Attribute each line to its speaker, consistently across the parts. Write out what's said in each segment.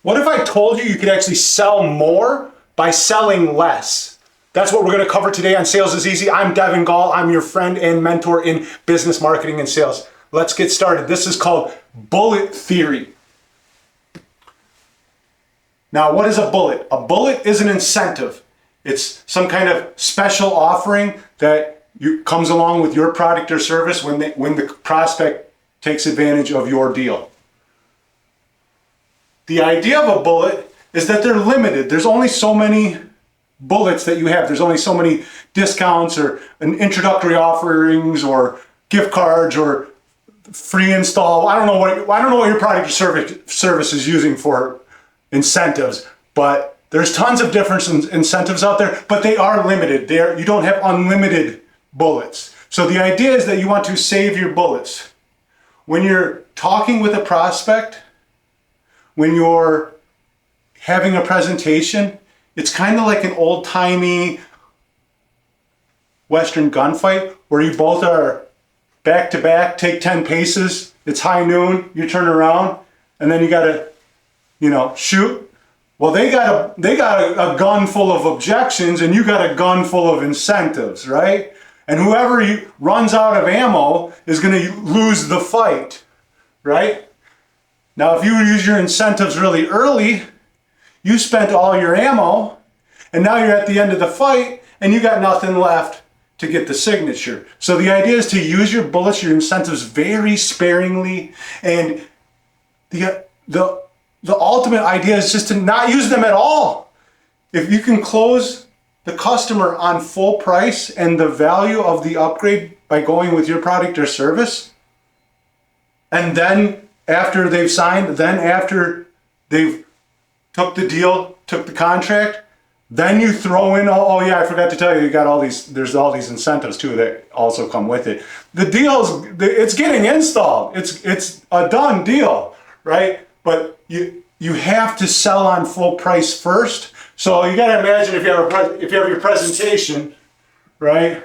Speaker 1: What if I told you you could actually sell more by selling less? That's what we're going to cover today on Sales is Easy. I'm Devon Gall. I'm your friend and mentor in business marketing and sales. Let's get started. This is called bullet theory. Now, what is a bullet? A bullet is an incentive. It's some kind of special offering that comes along with your product or service when the prospect takes advantage of your deal. The idea of a bullet is that they're limited. There's only so many bullets that you have. There's only so many discounts or introductory offerings or gift cards or free install. I don't know what your product or service is using for incentives, but there's tons of different incentives out there, but they are limited. You don't have unlimited bullets. So the idea is that you want to save your bullets. When you're talking with a prospect, when you're having a presentation, it's kind of like an old-timey Western gunfight where you both are back to back, take 10 paces, it's high noon, you turn around, and then you gotta, shoot. Well, they got a gun full of objections and you got a gun full of incentives, right? And whoever runs out of ammo is gonna lose the fight, right? Now, if you use your incentives really early, you spent all your ammo, and now you're at the end of the fight, and you got nothing left to get the signature. So the idea is to use your bullets, your incentives very sparingly, and the ultimate idea is just to not use them at all. If you can close the customer on full price and the value of the upgrade by going with your product or service, and then after they've signed, then after they've took the deal, took the contract, then you throw in, oh yeah, I forgot to tell you, there's all these incentives too that also come with it. The it's getting installed. It's a done deal, right? But you have to sell on full price first. So you got to imagine if you have your presentation, right?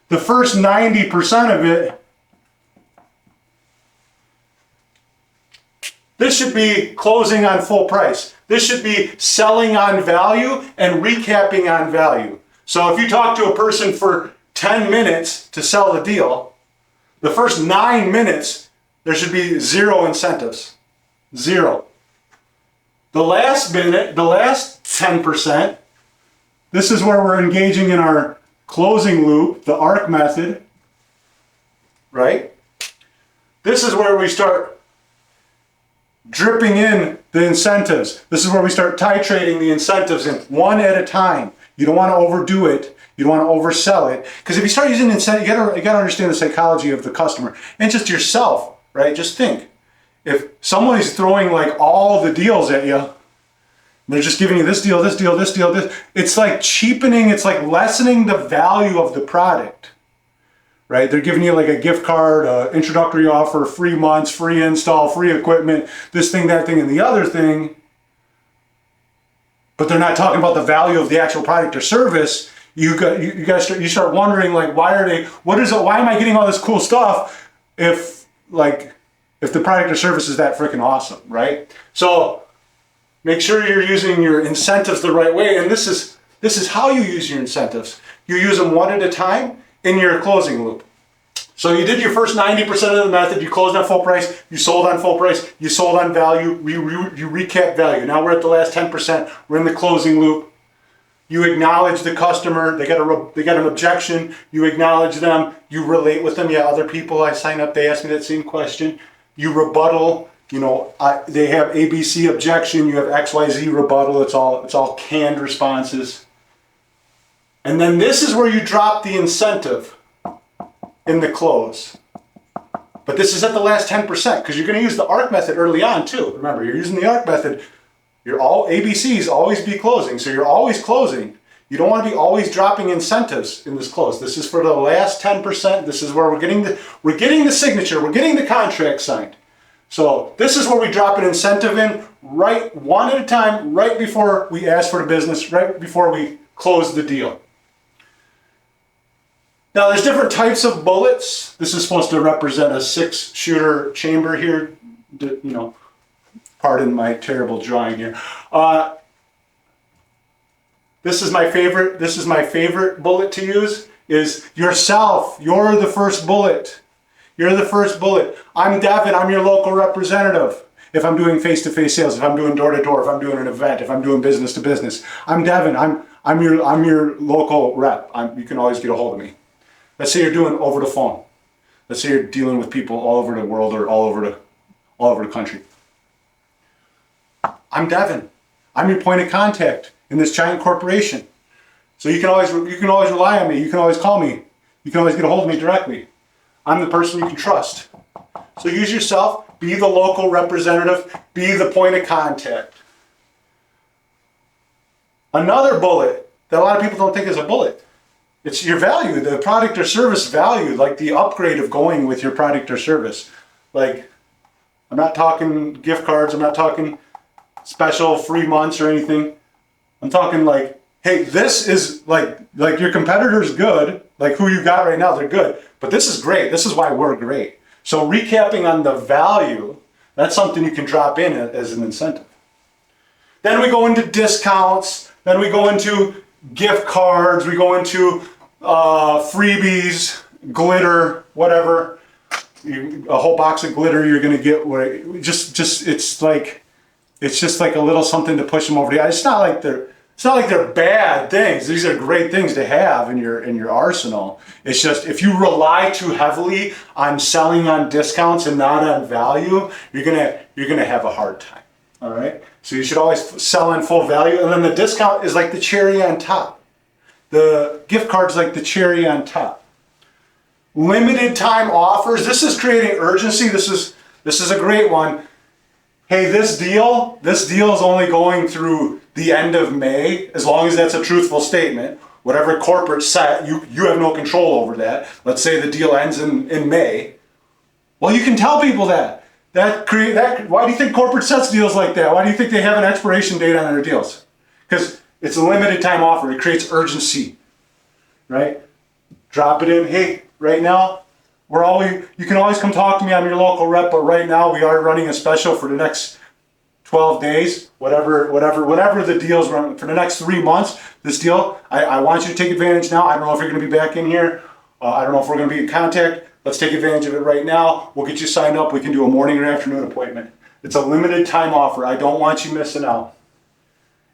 Speaker 1: The first 90% of it, this should be closing on full price. This should be selling on value and recapping on value. So if you talk to a person for 10 minutes to sell the deal, the first 9 minutes, there should be zero incentives. Zero. The last minute, the last 10%, this is where we're engaging in our closing loop, the ARC method, right? This is where we start dripping in the incentives. This is where we start titrating the incentives in one at a time. You don't want to overdo it. You don't want to oversell it. Because if you start using incentives, you got to understand the psychology of the customer and just yourself, right? Just think. If somebody's throwing like all the deals at you, they're just giving you this deal, this deal, this deal, this, it's like cheapening, it's like lessening the value of the product. Right? They're giving you like a gift card, introductory offer, free months, free install, free equipment, this thing, that thing, and the other thing. But they're not talking about the value of the actual product or service. You start wondering like, why am I getting all this cool stuff if the product or service is that freaking awesome, right? So make sure you're using your incentives the right way. And this is how you use your incentives. You use them one at a time in your closing loop. So you did your first 90% of the method, you closed on full price, you sold on full price, you sold on value, you recap value. Now we're at the last 10%, we're in the closing loop. You acknowledge the customer, they got an objection, you acknowledge them, you relate with them. Yeah, other people I sign up, they ask me that same question. You rebuttal, they have ABC objection, you have XYZ rebuttal, it's all canned responses. And then this is where you drop the incentive in the close. But this is at the last 10% because you're going to use the ARC method early on too. Remember, you're using the ARC method. ABCs always be closing. So you're always closing. You don't want to be always dropping incentives in this close. This is for the last 10%. This is where we're getting the signature. We're getting the contract signed. So this is where we drop an incentive in right one at a time, right before we ask for the business, right before we close the deal. Now there's different types of bullets. This is supposed to represent a 6-shooter chamber here, Pardon my terrible drawing here. This is my favorite. This is my favorite bullet to use. Is yourself. You're the first bullet. You're the first bullet. I'm Devon. I'm your local representative. If I'm doing face-to-face sales, if I'm doing door-to-door, if I'm doing an event, if I'm doing business-to-business, I'm Devon. I'm your local rep. You can always get a hold of me. Let's say you're doing over the phone. Let's say you're dealing with people all over the world or all over the country. I'm Devon. I'm your point of contact in this giant corporation. So you can always rely on me. You can always call me. You can always get a hold of me directly. I'm the person you can trust. So use yourself. Be the local representative. Be the point of contact. Another bullet that a lot of people don't think is a bullet. It's your value, the product or service value, like the upgrade of going with your product or service. Like, I'm not talking gift cards. I'm not talking special free months or anything. I'm talking like, hey, this is like your competitor's good. Like who you got right now, they're good. But this is great. This is why we're great. So recapping on the value, that's something you can drop in as an incentive. Then we go into discounts. Then we go into gift cards. We go into freebies, glitter, whatever. A whole box of glitter you're gonna get. It's just like a little something to push them over the edge. It's not like they're bad things. These are great things to have in your arsenal. It's just if you rely too heavily on selling on discounts and not on value, you're gonna have a hard time. All right. So you should always sell on full value, and then the discount is like the cherry on top. The gift card's like the cherry on top. Limited time offers. This is creating urgency. This is a great one. Hey, this deal is only going through the end of May, as long as that's a truthful statement. Whatever corporate set, you have no control over that. Let's say the deal ends in May. Well, you can tell people that. Why do you think corporate sets deals like that? Why do you think they have an expiration date on their deals? Because it's a limited time offer. It creates urgency, right? Drop it in. Hey, right now, you can always come talk to me. I'm your local rep, but right now we are running a special for the next 12 days, whatever the deal's run for the next 3 months. This deal, I want you to take advantage now. I don't know if you're going to be back in here. I don't know if we're going to be in contact. Let's take advantage of it right now. We'll get you signed up. We can do a morning or afternoon appointment. It's a limited time offer. I don't want you missing out.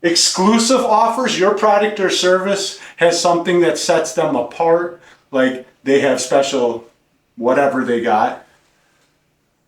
Speaker 1: Exclusive offers. Your product or service has something that sets them apart. Like they have special whatever they got.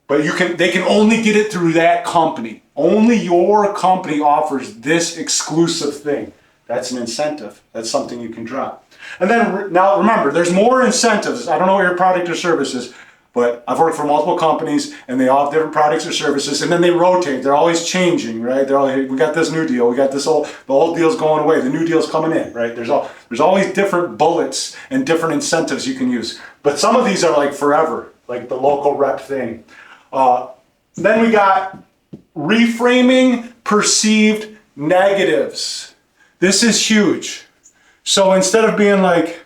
Speaker 1: But they can only get it through that company. Only your company offers this exclusive thing. That's an incentive. That's something you can drop. And then now remember, there's more incentives. I don't know what your product or service is, but I've worked for multiple companies and they all have different products or services, and then they rotate. They're always changing, right? We got this new deal. We got the old deal's going away. The new deal's coming in, right? There's always different bullets and different incentives you can use. But some of these are like forever, like the local rep thing. Then we got reframing perceived negatives. This is huge. So instead of being like,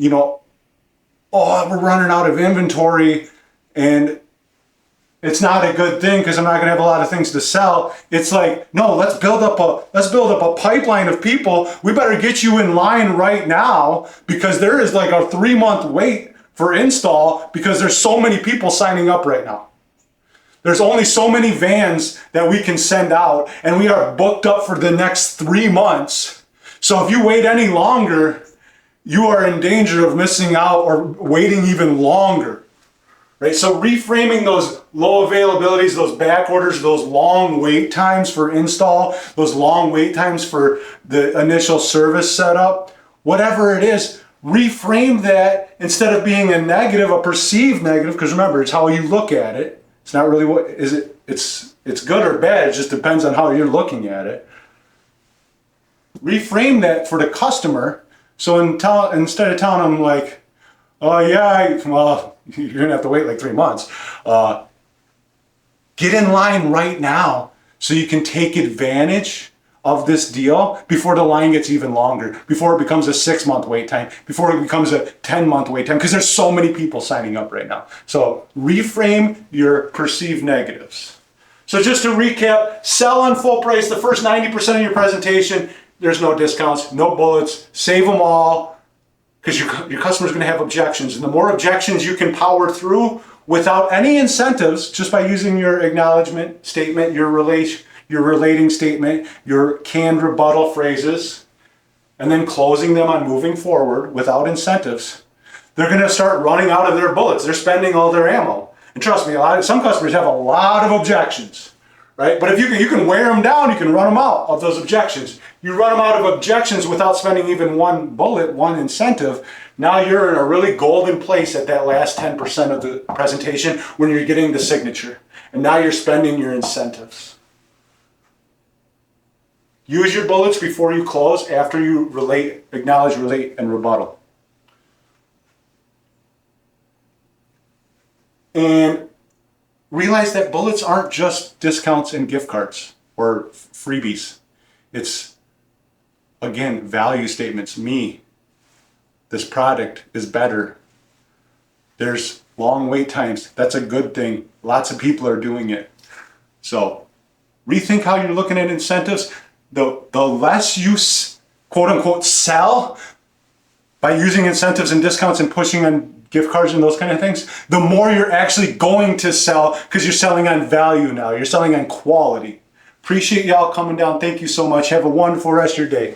Speaker 1: oh, we're running out of inventory and it's not a good thing because I'm not going to have a lot of things to sell. It's like, no, let's build up a pipeline of people. We better get you in line right now because there is like a 3-month wait for install because there's so many people signing up right now. There's only so many vans that we can send out, and we are booked up for the next 3 months. So if you wait any longer, you are in danger of missing out or waiting even longer, right? So reframing those low availabilities, those back orders, those long wait times for install, those long wait times for the initial service setup, whatever it is, reframe that instead of being a negative, a perceived negative, because remember, it's how you look at it. It's not really what is it. It's good or bad. It just depends on how you're looking at it. Reframe that for the customer. So instead of telling them like, oh yeah, well you're gonna have to wait like 3 months. Get in line right now so you can take advantage of this deal before the line gets even longer, before it becomes a 6-month wait time, before it becomes a 10-month wait time, because there's so many people signing up right now. So reframe your perceived negatives. So just to recap, sell on full price the first 90% of your presentation. There's no discounts, no bullets, save them all, because your customer's going to have objections. And the more objections you can power through without any incentives, just by using your acknowledgement statement, your relating statement, your canned rebuttal phrases, and then closing them on moving forward without incentives, they're going to start running out of their bullets. They're spending all their ammo. And trust me, some customers have a lot of objections, right? But if you can wear them down, you can run them out of those objections. You run them out of objections without spending even one bullet, one incentive. Now you're in a really golden place at that last 10% of the presentation when you're getting the signature. And now you're spending your incentives. Use your bullets before you close, after you acknowledge, relate, and rebuttal. And realize that bullets aren't just discounts and gift cards or freebies. It's, again, value statements. Me, this product is better. There's long wait times. That's a good thing. Lots of people are doing it. So rethink how you're looking at incentives. The less you quote unquote sell by using incentives and discounts and pushing on gift cards and those kind of things, the more you're actually going to sell, because you're selling on value now. You're selling on quality. Appreciate y'all coming down. Thank you so much. Have a wonderful rest of your day.